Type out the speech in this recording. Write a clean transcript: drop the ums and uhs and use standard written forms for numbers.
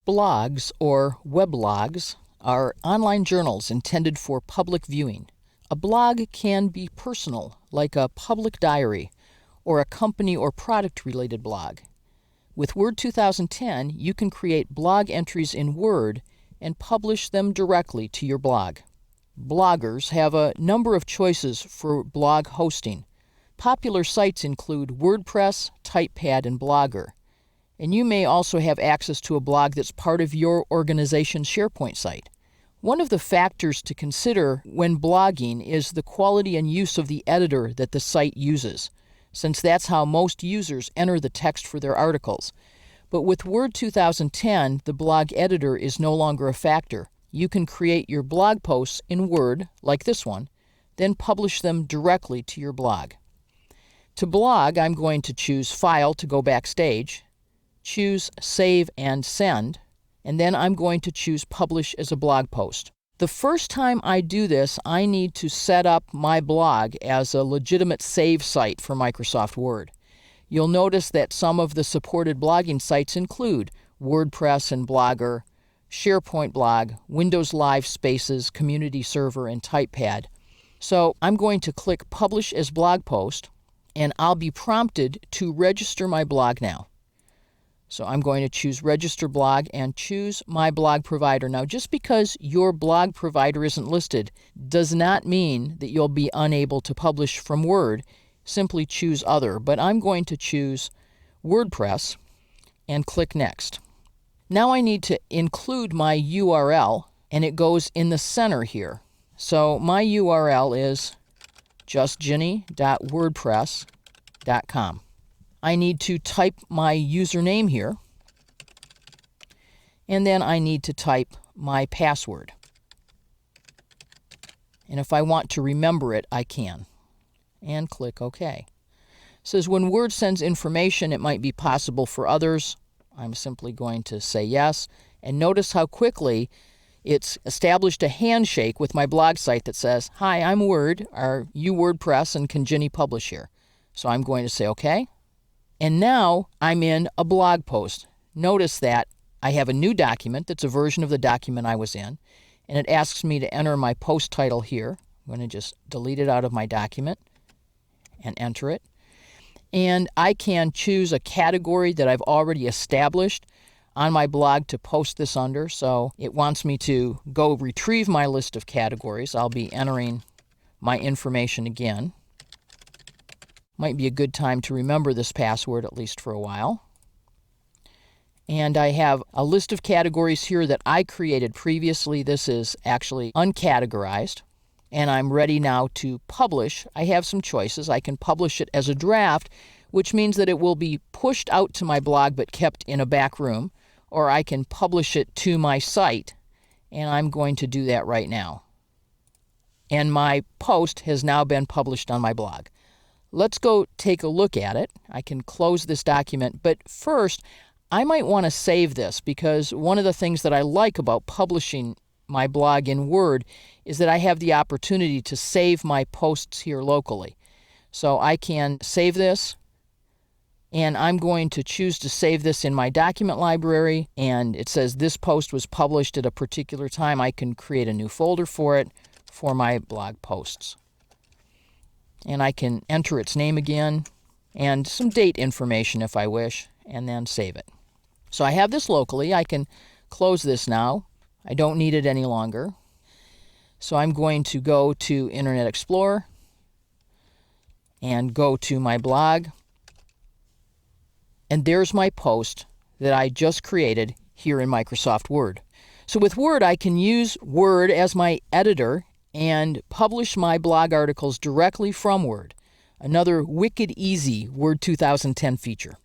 Blogs, or weblogs, are online journals intended for public viewing. A blog can be personal, like a public diary, or a company or product-related blog. With Word 2010, you can create blog entries in Word and publish them directly to your blog. Bloggers have a number of choices for blog hosting. Popular sites include WordPress, Typepad, and Blogger. And you may also have access to a blog that's part of your organization's SharePoint site. One of the factors to consider when blogging is the quality and use of the editor that the site uses, since that's how most users enter the text for their articles. But with Word 2010, the blog editor is no longer a factor. You can create your blog posts in Word, like this one, then publish them directly to your blog. To blog, I'm going to choose File to go backstage, choose Save and Send, and then I'm going to choose Publish as a blog post. The first time I do this, I need to set up my blog as a legitimate save site for Microsoft Word. You'll notice that some of the supported blogging sites include WordPress and Blogger, SharePoint Blog, Windows Live Spaces, Community Server, and Typepad. So I'm going to click Publish as Blog Post, and I'll be prompted to register my blog now. So I'm going to choose Register Blog and choose my blog provider. Now, just because your blog provider isn't listed does not mean that you'll be unable to publish from Word. Simply choose Other. But I'm going to choose WordPress and click Next. Now I need to include my URL, and it goes in the center here. So my URL is justginny.wordpress.com. I need to type my username here, and then I need to type my password. And if I want to remember it, I can. And click OK. It says when Word sends information, it might be possible for others. I'm simply going to say yes. And notice how quickly it's established a handshake with my blog site that says, "Hi, I'm Word. Are you WordPress, and can Ginny publish here?" So I'm going to say OK. And now I'm in a blog post. Notice that I have a new document that's a version of the document I was in, and it asks me to enter my post title here. I'm going to just delete it out of my document and enter it. And I can choose a category that I've already established on my blog to post this under. So it wants me to go retrieve my list of categories. I'll be entering my information again. Might be a good time to remember this password, at least for a while. And I have a list of categories here that I created previously. This is actually uncategorized. And I'm ready now to publish. I have some choices. I can publish it as a draft, which means that it will be pushed out to my blog but kept in a back room. Or I can publish it to my site, and I'm going to do that right now. And my post has now been published on my blog. Let's go take a look at it. I can close this document, but first, I might want to save this because one of the things that I like about publishing my blog in Word is that I have the opportunity to save my posts here locally. So I can save this, and I'm going to choose to save this in my document library, and it says this post was published at a particular time. I can create a new folder for it for my blog posts. And I can enter its name again and some date information if I wish, and then save it. So I have this locally. I can close this now. I don't need it any longer. So I'm going to go to Internet Explorer and go to my blog. And there's my post that I just created here in Microsoft Word. So with Word, I can use Word as my editor and publish my blog articles directly from Word. Another wicked easy Word 2010 feature.